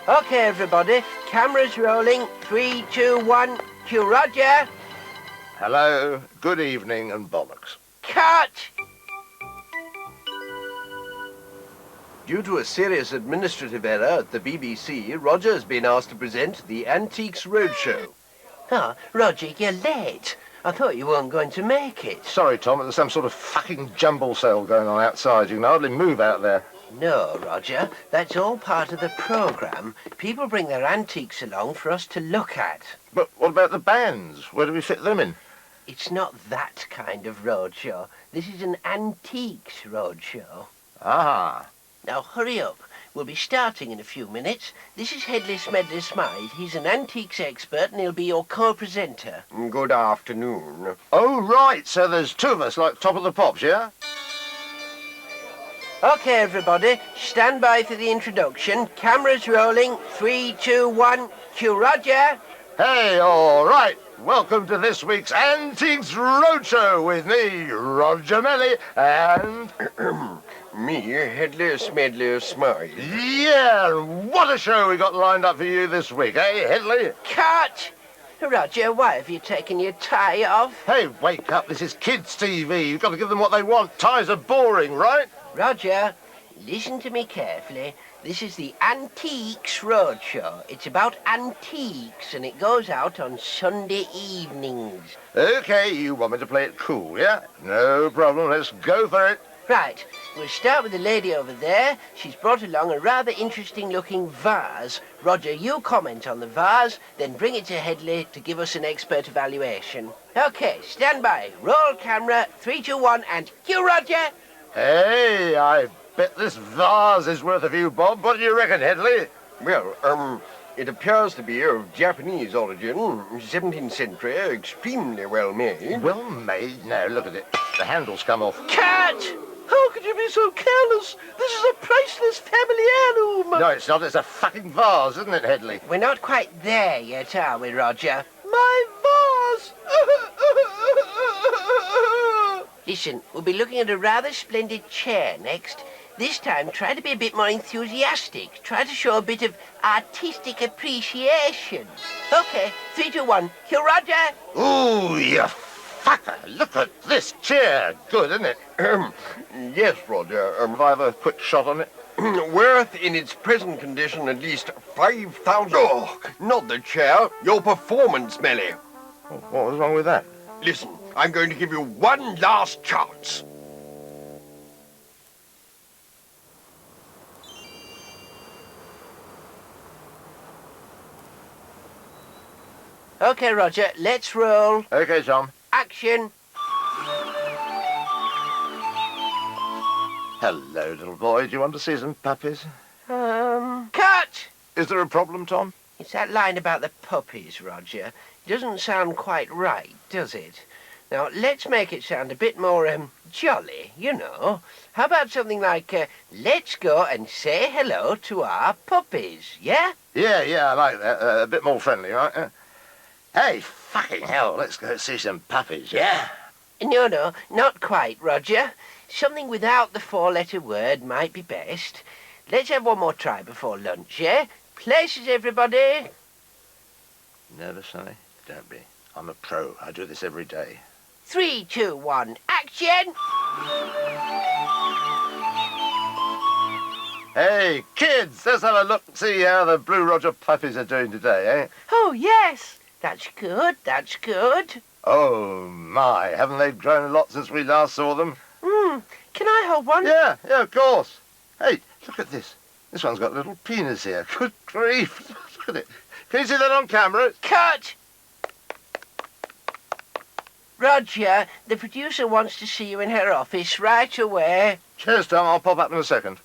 OK, everybody. Cameras rolling. 3, 2, 1. Cue Roger. Hello, good evening and bollocks. Cut! Due to a serious administrative error at the BBC, Roger has been asked to present the Antiques Roadshow. Oh, Roger, you're late. I thought you weren't going to make it. Sorry, Tom, there's some sort of fucking jumble sale going on outside. You can hardly move out there. No, Roger, that's all part of the programme. People bring their antiques along for us to look at. But what about the bands? Where do we fit them in? It's not that kind of roadshow. This is an antiques roadshow. Ah. Now, hurry up. We'll be starting in a few minutes. This is Headley Smedley Smythe. He's an antiques expert and he'll be your co-presenter. Good afternoon. Oh, right, so there's two of us, like Top of the Pops, yeah? OK, everybody, stand by for the introduction. Cameras rolling. 3, 2, 1. Cue Roger. Hey, all right. Welcome to this week's Antiques Roadshow with me, Roger Melly, and... Me, Headley Smedley Smythe. Yeah, what a show we got lined up for you this week, eh, Headley? Cut! Roger, why have you taken your tie off? Hey, wake up, this is kids' TV. You've got to give them what they want. Ties are boring, right? Roger, listen to me carefully. This is the Antiques Roadshow. It's about antiques, and it goes out on Sunday evenings. OK, you want me to play it cool, yeah? No problem, let's go for it. Right, we'll start with the lady over there. She's brought along a rather interesting-looking vase. Roger, you comment on the vase, then bring it to Headley to give us an expert evaluation. OK, stand by. Roll camera. 3, 2, 1, and cue Roger. Hey, I bet this vase is worth a few bob. What do you reckon, Headley? Well, it appears to be of Japanese origin, 17th century, extremely well made. Well made? No, look at it. The handle's come off. Cut! How could you be so careless? This is a priceless family heirloom. No, it's not. It's a fucking vase, isn't it, Headley? We're not quite there yet, are we, Roger? My vase! Listen, we'll be looking at a rather splendid chair next. This time, try to be a bit more enthusiastic. Try to show a bit of artistic appreciation. OK, 3, 2, 1. Cue Roger. Ooh, you fucker. Look at this chair. Good, isn't it? Yes, Roger. If I have a quick shot on it. Worth in its present condition at least 5,000. Oh, not the chair. Your performance, Melly. What was wrong with that? Listen, I'm going to give you one last chance. OK, Roger, let's roll. OK, Tom. Action. Hello, little boy. Do you want to see some puppies? Cut! Is there a problem, Tom? It's that line about the puppies, Roger. It doesn't sound quite right, does it? Now, let's make it sound a bit more, jolly, you know. How about something like, let's go and say hello to our puppies, yeah? Yeah, I like that. A bit more friendly, right? Hey, fucking hell, let's go see some puppies, yeah? No, not quite, Roger. Something without the four-letter word might be best. Let's have one more try before lunch, yeah? Places, everybody. Nervous, Sonny? Don't be. I'm a pro. I do this every day. 3, 2, 1, action! Hey, kids, let's have a look and see how the Blue Roger puppies are doing today, eh? Oh, yes. That's good, that's good. Oh, my. Haven't they grown a lot since we last saw them? Can I hold one? Yeah, of course. Hey, look at this. This one's got a little penis here. Good grief. Look at it. Can you see that on camera? Cut! Roger, the producer wants to see you in her office right away. Cheers, Tom. I'll pop up in a second.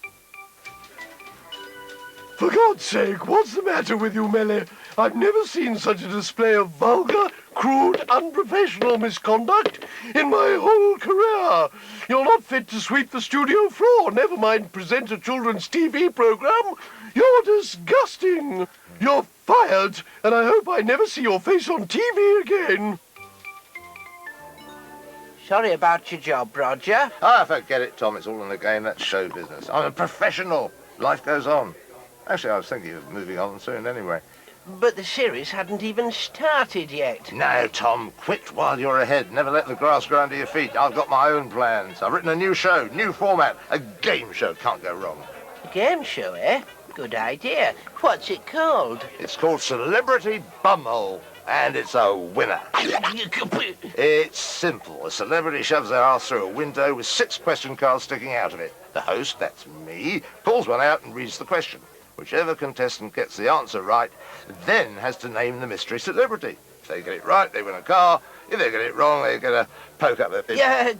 For God's sake, what's the matter with you, Melly? I've never seen such a display of vulgar, crude, unprofessional misconduct in my whole career. You're not fit to sweep the studio floor, never mind present a children's TV program. You're disgusting. You're fired, and I hope I never see your face on TV again. Sorry about your job, Roger. Ah, forget it, Tom. It's all in the game. That's show business. I'm a professional. Life goes on. Actually, I was thinking of moving on soon anyway. But the series hadn't even started yet. No, Tom, quit while you're ahead. Never let the grass grow under your feet. I've got my own plans. I've written a new show, new format. A game show. Can't go wrong. A game show, eh? Good idea. What's it called? It's called Celebrity Bumhole, and it's a winner. It's simple. A celebrity shoves their arse through a window with 6 question cards sticking out of it. The host, that's me, pulls one out and reads the question. Whichever contestant gets the answer right then has to name the mystery celebrity. If they get it right, they win a car. If they get it wrong, they get a poke up their business. Yeah,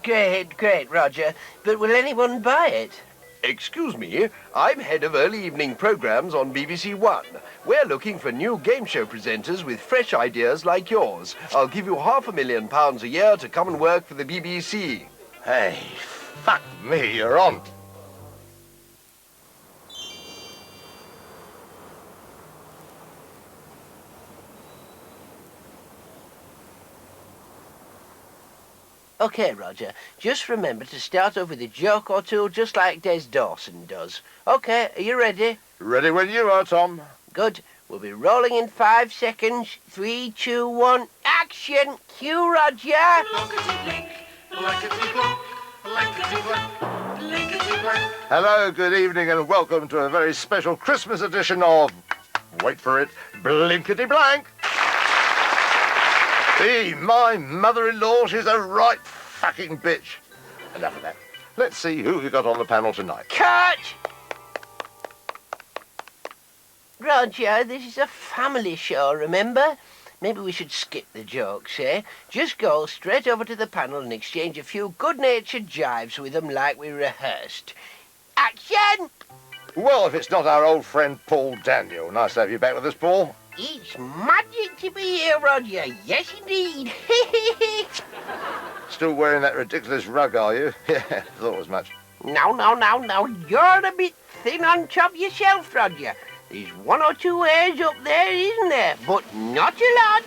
great, Roger. But will anyone buy it? Excuse me, I'm head of early evening programmes on BBC One. We're looking for new game show presenters with fresh ideas like yours. I'll give you £500,000 a year to come and work for the BBC. Hey, fuck me, you're on. OK, Roger, just remember to start off with a joke or two, just like Des Dawson does. OK, are you ready? Ready when you are, Tom. Good. We'll be rolling in 5 seconds. 3, 2, 1, action! Cue, Roger! Hello, good evening, and welcome to a very special Christmas edition of, wait for it, Blinkety Blank. My mother-in-law, she's a right fucking bitch. Enough of that. Let's see who we got on the panel tonight. Cut! Roger, this is a family show, remember? Maybe we should skip the jokes, eh? Just go straight over to the panel and exchange a few good-natured jibes with them like we rehearsed. Action! Well, if it's not our old friend Paul Daniel. Nice to have you back with us, Paul. It's magic to be here, Roger. Yes, indeed. Still wearing that ridiculous rug, are you? Yeah, thought as much. Now. You're a bit thin on top yourself, Roger. There's 1 or 2 hairs up there, isn't there? But not a lot.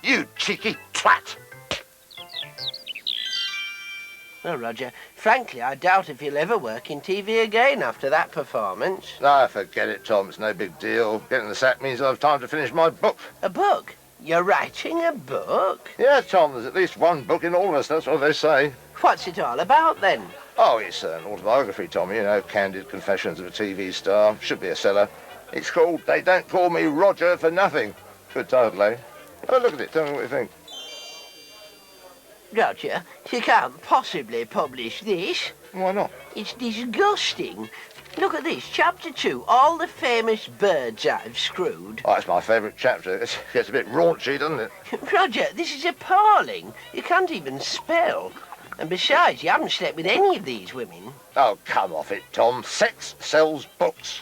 You cheeky twat. Well, Roger, frankly, I doubt if he'll ever work in TV again after that performance. Ah, forget it, Tom. It's no big deal. Getting the sack means I'll have time to finish my book. A book? You're writing a book? Yeah, Tom, there's at least one book in all of us. That's what they say. What's it all about, then? Oh, it's an autobiography, Tom. You know, candid confessions of a TV star. Should be a seller. It's called They Don't Call Me Roger for Nothing. Good title, eh? Have a look at it. Tell me what you think. Roger, you can't possibly publish this. Why not? It's disgusting. Look at this, chapter 2, all the famous birds I've screwed. Oh, that's my favourite chapter. It gets a bit raunchy, doesn't it? Roger, this is appalling. You can't even spell. And besides, you haven't slept with any of these women. Oh, come off it, Tom. Sex sells books.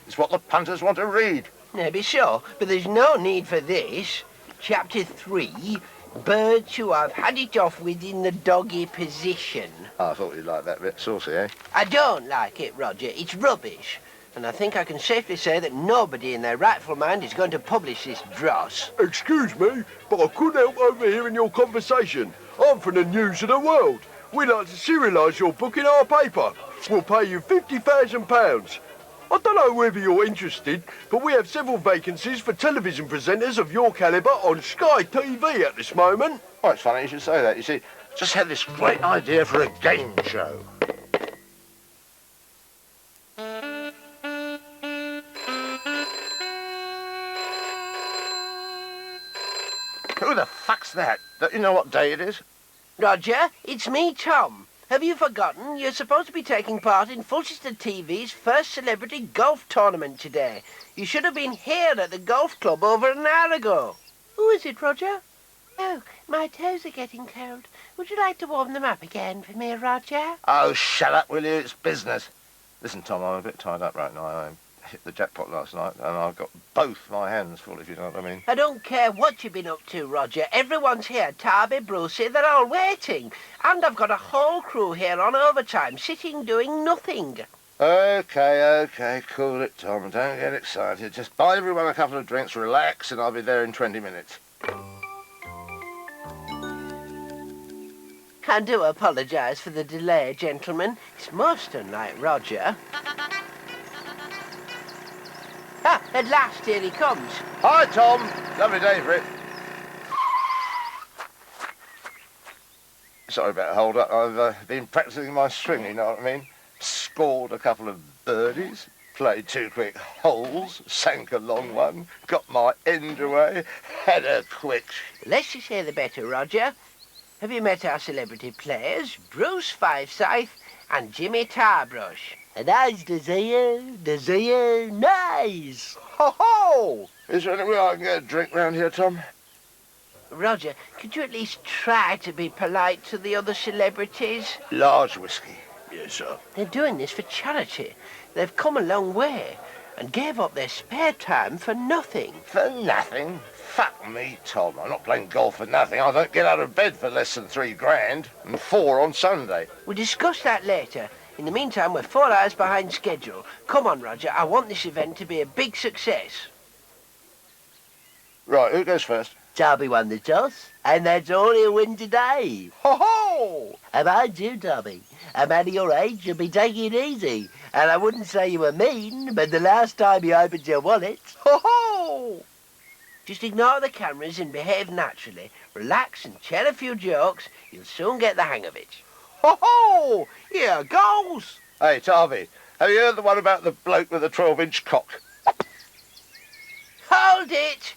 It's what the punters want to read. Maybe so, but there's no need for this. Chapter 3, birds who have had it off with in the doggy position. Oh, I thought you'd like that bit saucy, eh? I don't like it, Roger. It's rubbish. And I think I can safely say that nobody in their rightful mind is going to publish this dross. Excuse me, but I couldn't help overhearing your conversation. I'm from the News of the World. We'd like to serialise your book in our paper. We'll pay you £50,000. I don't know whether you're interested, but we have several vacancies for television presenters of your calibre on Sky TV at this moment. Oh, it's funny you should say that. You see, just had this great idea for a game show. Who the fuck's that? Don't you know what day it is? Roger, it's me, Tom. Have you forgotten? You're supposed to be taking part in FUNchester TV's first celebrity golf tournament today. You should have been here at the golf club over an hour ago. Who is it, Roger? Oh, my toes are getting cold. Would you like to warm them up again for me, Roger? Oh, shut up, will you? It's business. Listen, Tom, I'm a bit tied up right now. I hit the jackpot last night, and I've got both my hands full, if you know what I mean. I don't care what you've been up to, Roger. Everyone's here. Tarby, Brucey, they're all waiting. And I've got a whole crew here on overtime, sitting doing nothing. OK, cool it, Tom. Don't get excited. Just buy everyone a couple of drinks, relax, and I'll be there in 20 minutes. I do apologise for the delay, gentlemen. It's most unlike Roger. Ah, at last, here he comes. Hi, Tom. Lovely day for it. Sorry about the hold up. I've been practising my swing, you know what I mean? Scored a couple of birdies, played 2 quick holes, sank a long one, got my end away, had a quick... Less you say the better, Roger. Have you met our celebrity players, Bruce Fivesyth and Jimmy Tarbrush? Nice to see you, nice. Ho-ho! Is there any way I can get a drink round here, Tom? Roger, could you at least try to be polite to the other celebrities? Large whiskey. Yes, sir. They're doing this for charity. They've come a long way and gave up their spare time for nothing. For nothing? Fuck me, Tom. I'm not playing golf for nothing. I don't get out of bed for less than £3 and 4 on Sunday. We'll discuss that later. In the meantime, we're 4 hours behind schedule. Come on, Roger. I want this event to be a big success. Right, who goes first? Darby won the toss, and that's all he'll win today. Ho-ho! And mind you, Darby, a man of your age should be taking it easy. And I wouldn't say you were mean, but the last time you opened your wallet... Ho-ho! Just ignore the cameras and behave naturally. Relax and tell a few jokes. You'll soon get the hang of it. Ho-ho! Here goes! Hey, Tarvey, have you heard the one about the bloke with the 12-inch cock? Hold it!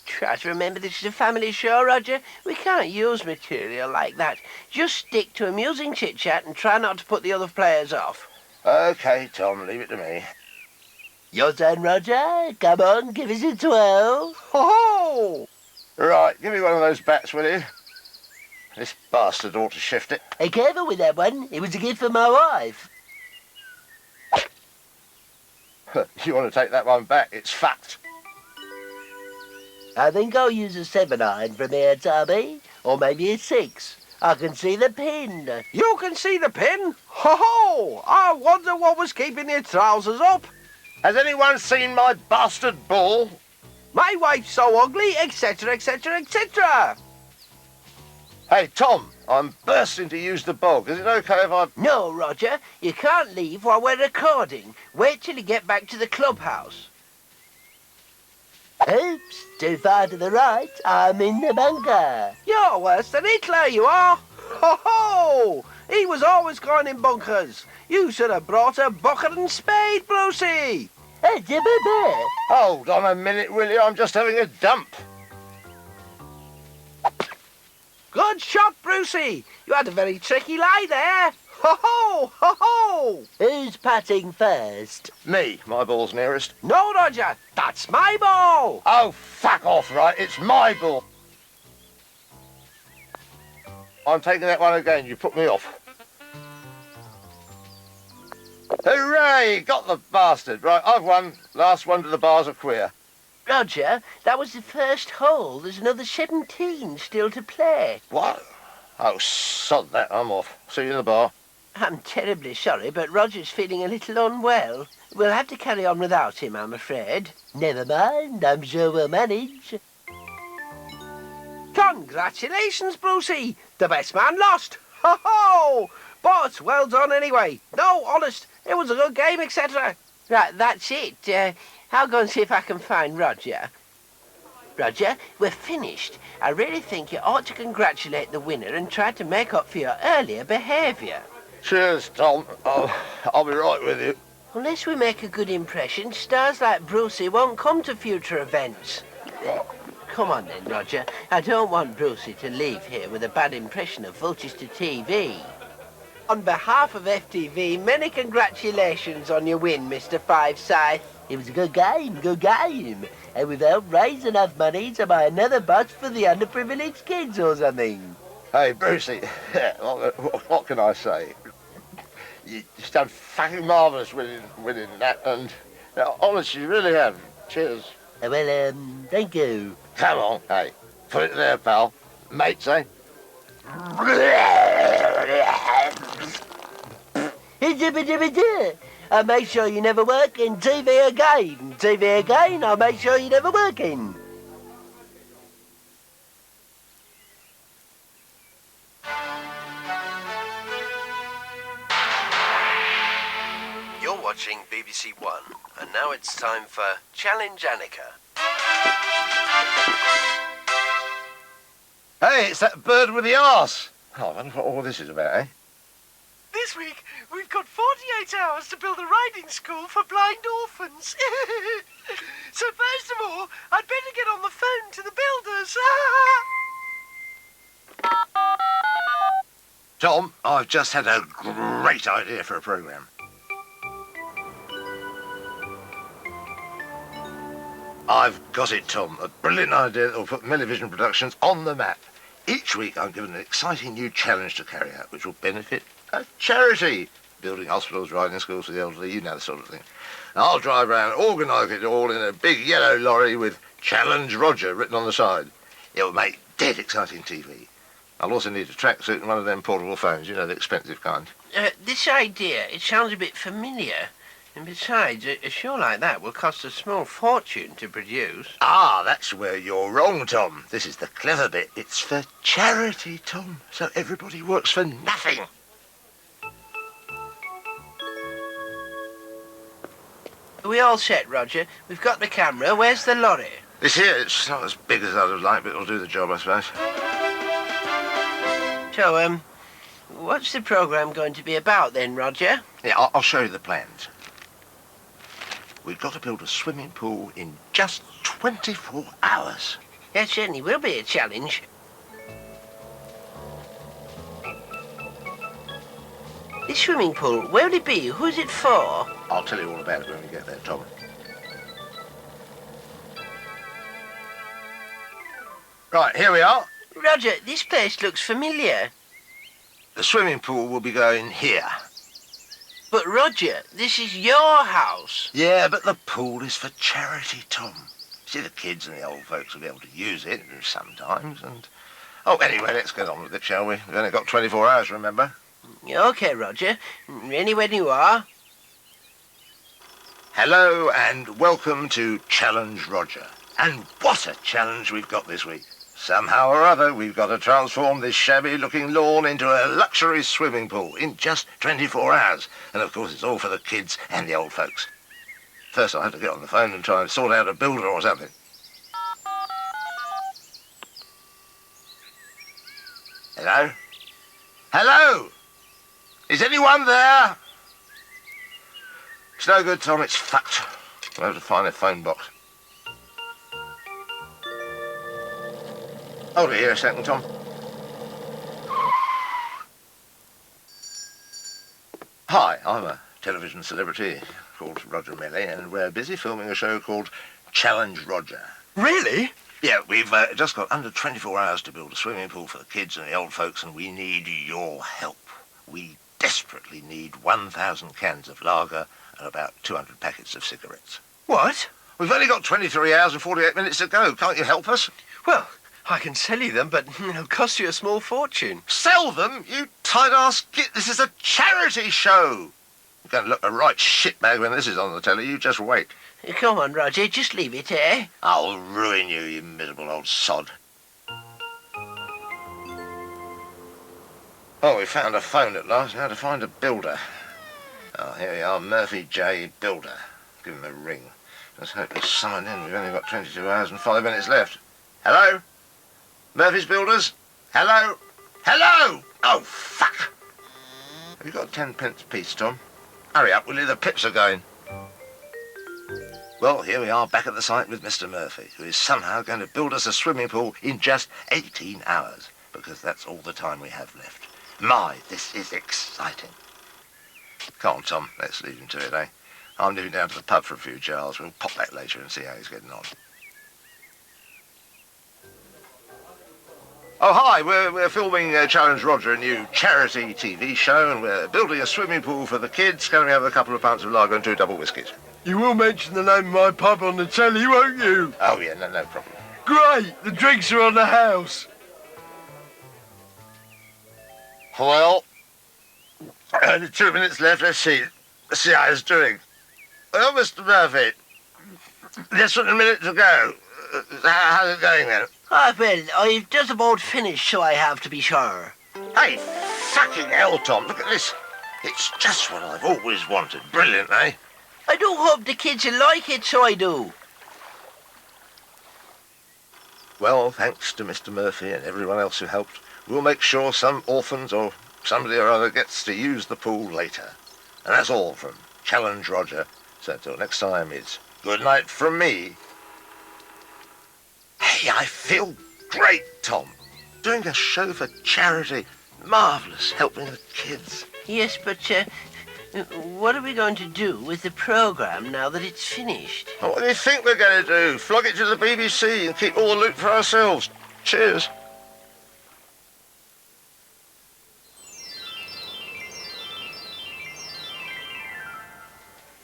Try to remember this is a family show, Roger. We can't use material like that. Just stick to amusing chit-chat and try not to put the other players off. OK, Tom, leave it to me. Your turn, Roger. Come on, give us a 12. Ho-ho! Right, give me one of those bats, will you? This bastard ought to shift it. Hey, careful with that one. It was a gift for my wife. You want to take that one back? It's fucked. I think I'll use a 7-iron from here, Tommy. Or maybe a 6. I can see the pin. You can see the pin? Ho-ho! I wonder what was keeping your trousers up. Has anyone seen my bastard ball? My wife's so ugly, etc., etc., etc. Hey, Tom, I'm bursting to use the bog. Is it OK if I... No, Roger. You can't leave while we're recording. Wait till you get back to the clubhouse. Oops, too far to the right. I'm in the bunker. You're worse than Hitler, you are. Ho-ho! He was always going in bunkers. You should have brought a bucket and spade, Brucey. Hey, Jimmy. Hold on a minute, will you? I'm just having a dump. Good shot, Brucey. You had a very tricky lie there. Ho-ho! Ho-ho! Who's patting first? Me, my ball's nearest. No, Roger, that's my ball. Oh, fuck off, right? It's my ball. I'm taking that one again. You put me off. Hooray! Got the bastard. Right, I've won. Last one to the bars of queer. Roger, that was the first hole. There's another 17 still to play. What? Oh, sod that. I'm off. See you in the bar. I'm terribly sorry, but Roger's feeling a little unwell. We'll have to carry on without him, I'm afraid. Never mind, I'm sure we'll manage. Congratulations, Brucey. The best man lost. Ho-ho! But well done anyway. No, honest, it was a good game, etc. Right, that's it. I'll go and see if I can find Roger. Roger, we're finished. I really think you ought to congratulate the winner and try to make up for your earlier behaviour. Cheers, Tom. I'll be right with you. Unless we make a good impression, stars like Brucey won't come to future events. Come on then, Roger. I don't want Brucey to leave here with a bad impression of FUNchester TV. On behalf of FTV, many congratulations on your win, Mr. Fivesyth. It was a good game. And we've helped raise enough money to buy another bus for the underprivileged kids or something. Hey, Brucey, what can I say? You've done fucking marvellous winning that, and honestly, you really have. Cheers. Well, thank you. Come on, hey, put it there, pal. Mates, eh? I'll make sure you never work in TV again. TV again, I'll make sure you never work in. You're watching BBC One, and now it's time for Challenge Annika. Hey, it's that bird with the arse. Oh, I wonder what all this is about, eh? This week, we've got 48 hours to build a riding school for blind orphans. So first of all, I'd better get on the phone to the builders. Tom, I've just had a great idea for a programme. I've got it, Tom. A brilliant idea that will put Mellyvision Productions on the map. Each week I'm given an exciting new challenge to carry out, which will benefit a charity. Building hospitals, riding schools for the elderly, you know, the sort of thing. And I'll drive around, organise it all in a big yellow lorry with Challenge Roger written on the side. It'll make dead exciting TV. I'll also need a tracksuit and one of them portable phones, you know, the expensive kind. This idea, it sounds a bit familiar. And besides, a show like that will cost a small fortune to produce. Ah, that's where you're wrong, Tom. This is the clever bit. It's for charity, Tom. So everybody works for nothing. Are we all set, Roger? We've got the camera. Where's the lorry? This here, it's not as big as I'd have liked, but it'll do the job, I suppose. So, what's the programme going to be about then, Roger? Yeah, I'll show you the plans. We've got to build a swimming pool in just 24 hours. That certainly will be a challenge. This swimming pool, where will it be? Who's it for? I'll tell you all about it when we get there, Tom. Right, here we are. Roger, this place looks familiar. The swimming pool will be going here. But Roger, this is your house. Yeah, but the pool is for charity, Tom. See, the kids and the old folks will be able to use it sometimes, and... Oh, anyway, let's get on with it, shall we? We've only got 24 hours, remember? OK, Roger. Ready when you are. Hello and welcome to Challenge Roger. And what a challenge we've got this week. Somehow or other, we've got to transform this shabby-looking lawn into a luxury swimming pool in just 24 hours. And, of course, it's all for the kids and the old folks. First, I'll have to get on the phone and try and sort out a builder or something. Hello? Hello? Is anyone there? It's no good, Tom. It's fucked. I'll have to find a phone box. Hold it here a second, Tom. Hi, I'm a television celebrity called Roger Melly, and we're busy filming a show called Challenge Roger. Really? Yeah, we've just got under 24 hours to build a swimming pool for the kids and the old folks, and we need your help. We desperately need 1,000 cans of lager and about 200 packets of cigarettes. What? We've only got 23 hours and 48 minutes to go. Can't you help us? Well, I can sell you them, but it'll cost you a small fortune. Sell them? You tight-ass git. This is a charity show. You're going to look a right shitbag when this is on the telly. You just wait. Come on, Roger, just leave it, eh? I'll ruin you, you miserable old sod. Oh, we found a phone at last. Now to find a builder. Oh, here we are, Murphy J. Builder. Give him a ring. Let's hope there's someone in. We've only got 22 hours and 5 minutes left. Hello? Murphy's Builders? Hello? Hello! Oh, fuck! Have you got 10 pence apiece, Tom? Hurry up, will you? The pips are going. Well, here we are back at the site with Mr. Murphy, who is somehow going to build us a swimming pool in just 18 hours, because that's all the time we have left. My, this is exciting. Come on, Tom, let's leave him to it, eh? I'm nipping down to the pub for a few jars. We'll pop back later and see how he's getting on. Oh, hi, we're filming Challenge Roger, a new charity TV show, and we're building a swimming pool for the kids. Going to have a couple of pints of lager and 2 double whiskies. You will mention the name of my pub on the telly, won't you? Oh, yeah, no problem. Great! The drinks are on the house. Well, only 2 minutes left. Let's see how he's doing. Well, Mr. Murphy, just a minute to go. How's it going then? Ah, well, I've just about finished, so I have to be sure. Hey, fucking hell, Tom, look at this. It's just what I've always wanted. Brilliant, eh? I do hope the kids will like it, so I do. Well, thanks to Mr. Murphy and everyone else who helped, we'll make sure some orphans or somebody or other gets to use the pool later. And that's all from Challenge Roger. So until next time, it's good night from me. Hey, I feel great, Tom. Doing a show for charity. Marvellous, helping the kids. Yes, but what are we going to do with the programme now that it's finished? What do you think we're going to do? Flog it to the BBC and keep all the loot for ourselves. Cheers.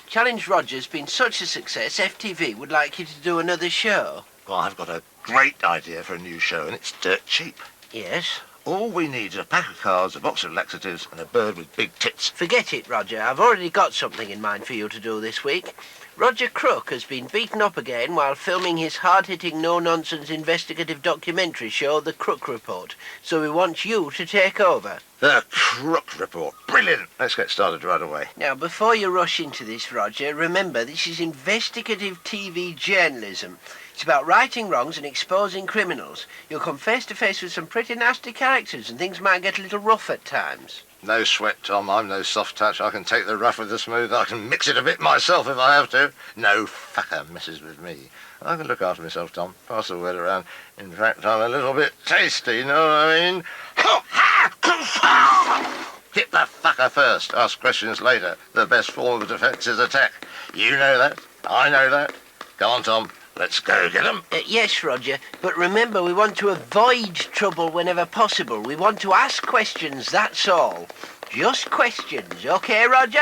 Challenge Roger's been such a success, FTV would like you to do another show. Well, I've got a great idea for a new show, and it's dirt cheap. Yes? All we need is a pack of cards, a box of laxatives, and a bird with big tits. Forget it, Roger. I've already got something in mind for you to do this week. Roger Crook has been beaten up again while filming his hard-hitting, no-nonsense investigative documentary show, The Crook Report. So we want you to take over. The Crook Report. Brilliant. Let's get started right away. Now, before you rush into this, Roger, remember this is investigative TV journalism. It's about righting wrongs and exposing criminals. You'll come face to face with some pretty nasty characters and things might get a little rough at times. No sweat, Tom. I'm no soft touch. I can take the rough with the smooth. I can mix it a bit myself if I have to. No fucker messes with me. I can look after myself, Tom. Pass the word around. In fact, I'm a little bit tasty, you know what I mean? Hit the fucker first. Ask questions later. The best form of defence is attack. You know that. I know that. Go on, Tom. Let's go get 'em. Yes, Roger, but remember we want to avoid trouble whenever possible. We want to ask questions, that's all. Just questions, okay, Roger?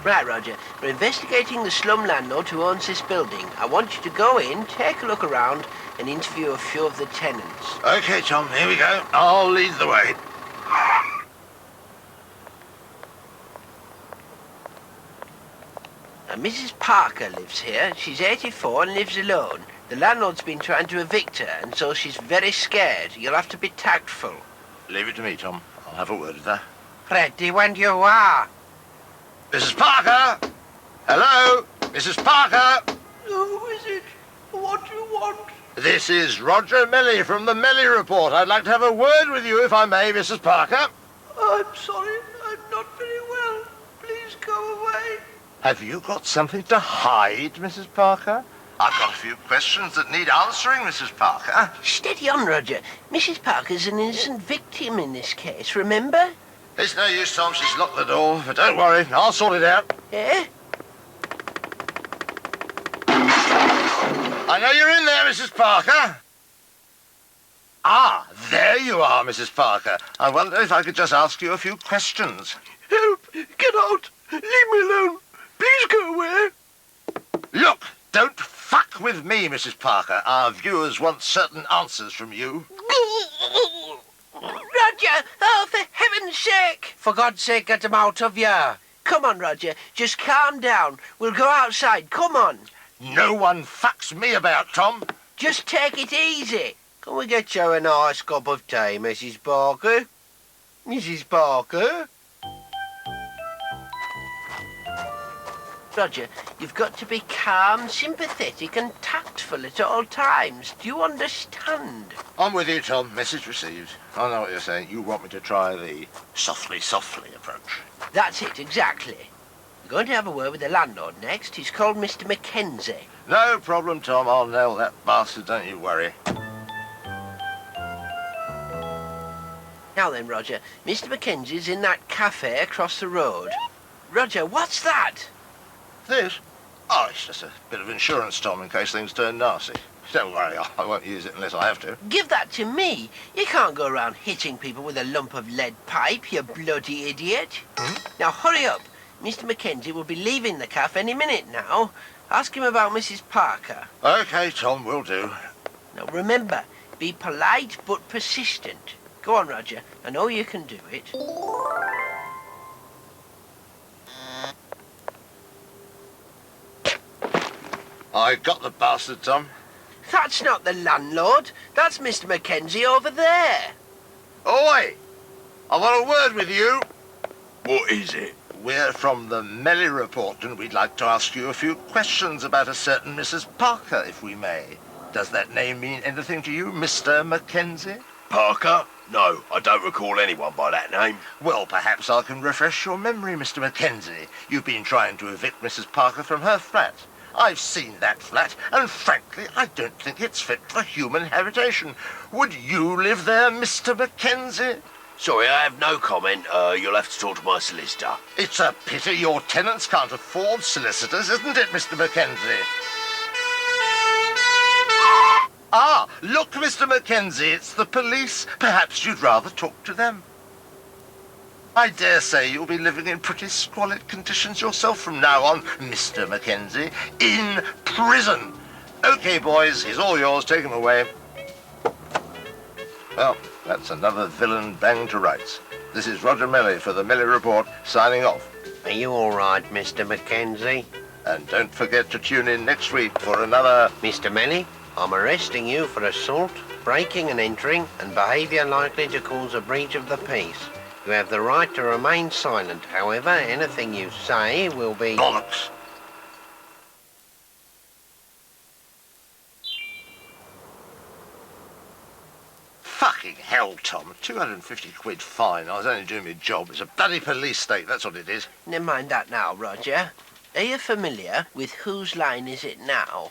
Right, Roger, we're investigating the slum landlord who owns this building. I want you to go in, take a look around, and interview a few of the tenants. OK, Tom, here we go. I'll lead the way. Mrs. Parker lives here. She's 84 and lives alone. The landlord's been trying to evict her, and so she's very scared. You'll have to be tactful. Leave it to me, Tom. I'll have a word with her. Ready when you are. Mrs. Parker! Hello? Mrs. Parker! Who is it? What do you want? This is Roger Melly from the Melly Report. I'd like to have a word with you, if I may, Mrs. Parker. I'm sorry. I'm not very well. Please go away. Have you got something to hide, Mrs. Parker? I've got a few questions that need answering, Mrs. Parker. Steady on, Roger. Mrs. Parker's an innocent victim in this case, remember? It's no use, Tom. She's locked the door. But don't worry. I'll sort it out. Eh? I know you're in there, Mrs. Parker. Ah, there you are, Mrs. Parker. I wonder if I could just ask you a few questions. Help! Get out! Leave me alone! Please go away! Look, don't fuck with me, Mrs. Parker. Our viewers want certain answers from you. Roger! Oh, for heaven's sake! For God's sake, get him out of here. Come on, Roger. Just calm down. We'll go outside. Come on. No one fucks me about, Tom. Just take it easy. Can we get you a nice cup of tea, Mrs. Parker? Mrs. Parker? Roger, you've got to be calm, sympathetic and tactful at all times. Do you understand? I'm with you, Tom. Message received. I know what you're saying. You want me to try the softly, softly approach. That's it, exactly. We're going to have a word with the landlord next. He's called Mr. Mackenzie. No problem, Tom. I'll nail that bastard, don't you worry. Now then, Roger, Mr. Mackenzie's in that cafe across the road. Roger, what's that? This? Oh, it's just a bit of insurance, Tom, in case things turn nasty. Don't worry, I won't use it unless I have to. Give that to me. You can't go around hitting people with a lump of lead pipe, you bloody idiot. Now, hurry up. Mr. Mackenzie will be leaving the cafe any minute now. Ask him about Mrs. Parker. OK, Tom, will do. Now, remember, be polite but persistent. Go on, Roger. I know you can do it. I got the bastard, Tom. That's not the landlord. That's Mr. Mackenzie over there. I want a word with you. What is it? We're from the Melly Report, and we'd like to ask you a few questions about a certain Mrs. Parker, if we may. Does that name mean anything to you, Mr. Mackenzie? Parker? No, I don't recall anyone by that name. Well, perhaps I can refresh your memory, Mr. Mackenzie. You've been trying to evict Mrs. Parker from her flat. I've seen that flat, and frankly, I don't think it's fit for human habitation. Would you live there, Mr. Mackenzie? Sorry, I have no comment. You'll have to talk to my solicitor. It's a pity your tenants can't afford solicitors, isn't it, Mr. Mackenzie? Ah, look, Mr. Mackenzie, it's the police. Perhaps you'd rather talk to them. I dare say you'll be living in pretty squalid conditions yourself from now on, Mr. Mackenzie. In prison. OK, boys, he's all yours. Take him away. Well, that's another villain banged to rights. This is Roger Melly for the Melly Report, signing off. Are you all right, Mr. Mackenzie? And don't forget to tune in next week for another... Mr. Melly, I'm arresting you for assault, breaking and entering, and behaviour likely to cause a breach of the peace. You have the right to remain silent. However, anything you say will be... Bollocks! Fucking hell, Tom. 250 quid fine. I was only doing my job. It's a bloody police state, that's what it is. Never mind that now, Roger. Are you familiar with Whose Line Is It Now?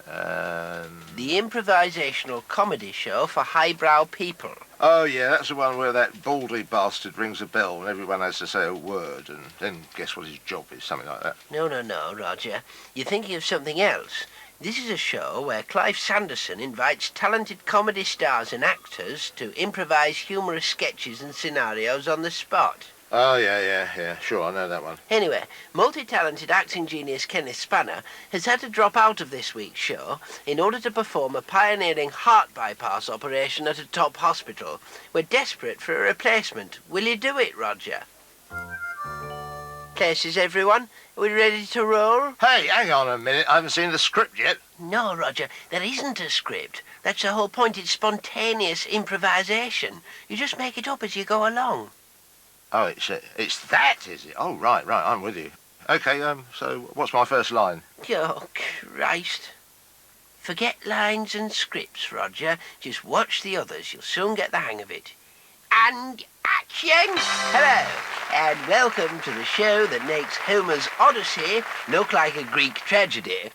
The improvisational comedy show for highbrow people. Oh, yeah, that's the one where that baldy bastard rings a bell and everyone has to say a word and then guess what his job is, something like that. No, Roger. You're thinking of something else. This is a show where Clive Sanderson invites talented comedy stars and actors to improvise humorous sketches and scenarios on the spot. Oh, yeah, sure, I know that one. Anyway, multi-talented acting genius Kenneth Spanner has had to drop out of this week's show in order to perform a pioneering heart bypass operation at a top hospital. We're desperate for a replacement. Will you do it, Roger? Places, everyone? Are we ready to roll? Hey, hang on a minute. I haven't seen the script yet. No, Roger, there isn't a script. That's the whole point. It's spontaneous improvisation. You just make it up as you go along. Oh, it's that, is it? Oh, right, I'm with you. OK, so what's my first line? Oh, Christ. Forget lines and scripts, Roger. Just watch the others. You'll soon get the hang of it. And action! Hello, and welcome to the show that makes Homer's Odyssey look like a Greek tragedy.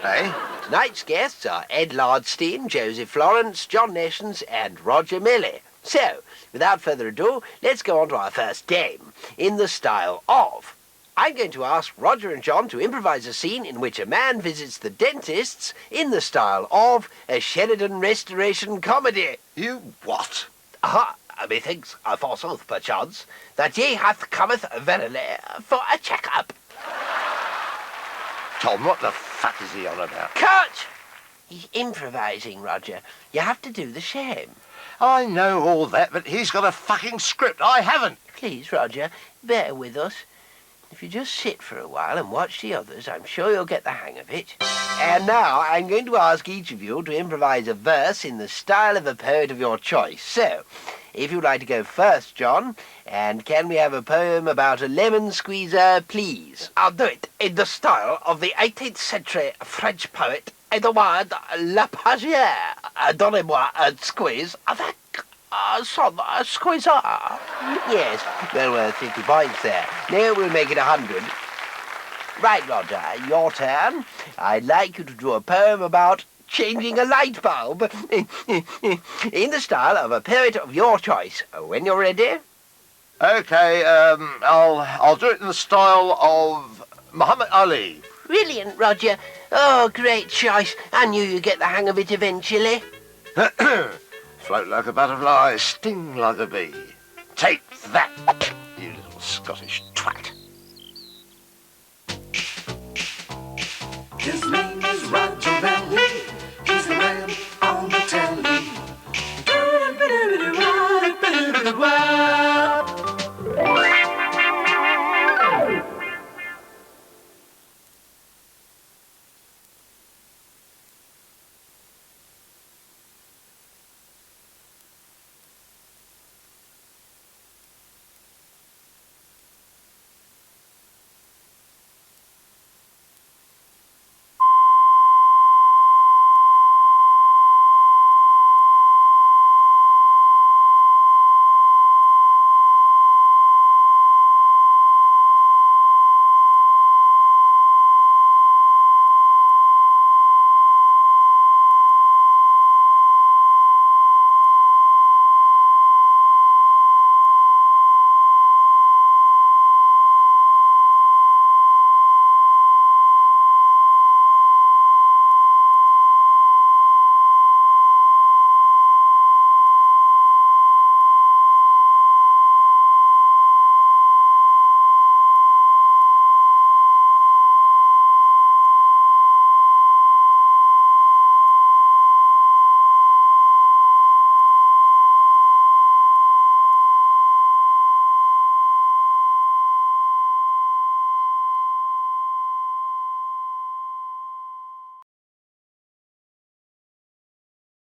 Hey? Tonight's guests are Ed Lardstein, Joseph Lawrence, John Nations, and Roger Melly. So, without further ado, let's go on to our first game, in the style of... I'm going to ask Roger and John to improvise a scene in which a man visits the dentists in the style of a Sheridan Restoration comedy. You what? Aha, methinks, forsooth, perchance, that ye hath cometh verily for a check-up. Tom, what the fuck is he on about? Cut! He's improvising, Roger. You have to do the same. I know all that, but he's got a fucking script. I haven't. Please, Roger, bear with us. If you just sit for a while and watch the others, I'm sure you'll get the hang of it. And now I'm going to ask each of you to improvise a verse in the style of a poet of your choice. So, if you'd like to go first, John, and can we have a poem about a lemon squeezer, please? I'll do it in the style of the 18th century French poet Edouard Lapagère. Donnez-moi un squeeze avec son squeezer. Yes, well worth 50 points there. Now we'll make it 100. Right, Roger, your turn. I'd like you to do a poem about changing a light bulb in the style of a poet of your choice. When you're ready. OK, I'll do it in the style of Muhammad Ali. Brilliant, Roger. Oh, great choice. I knew you'd get the hang of it eventually. Float like a butterfly, sting like a bee. Take that, you little Scottish twat. His name is Roger Melly. He's a man on the telly.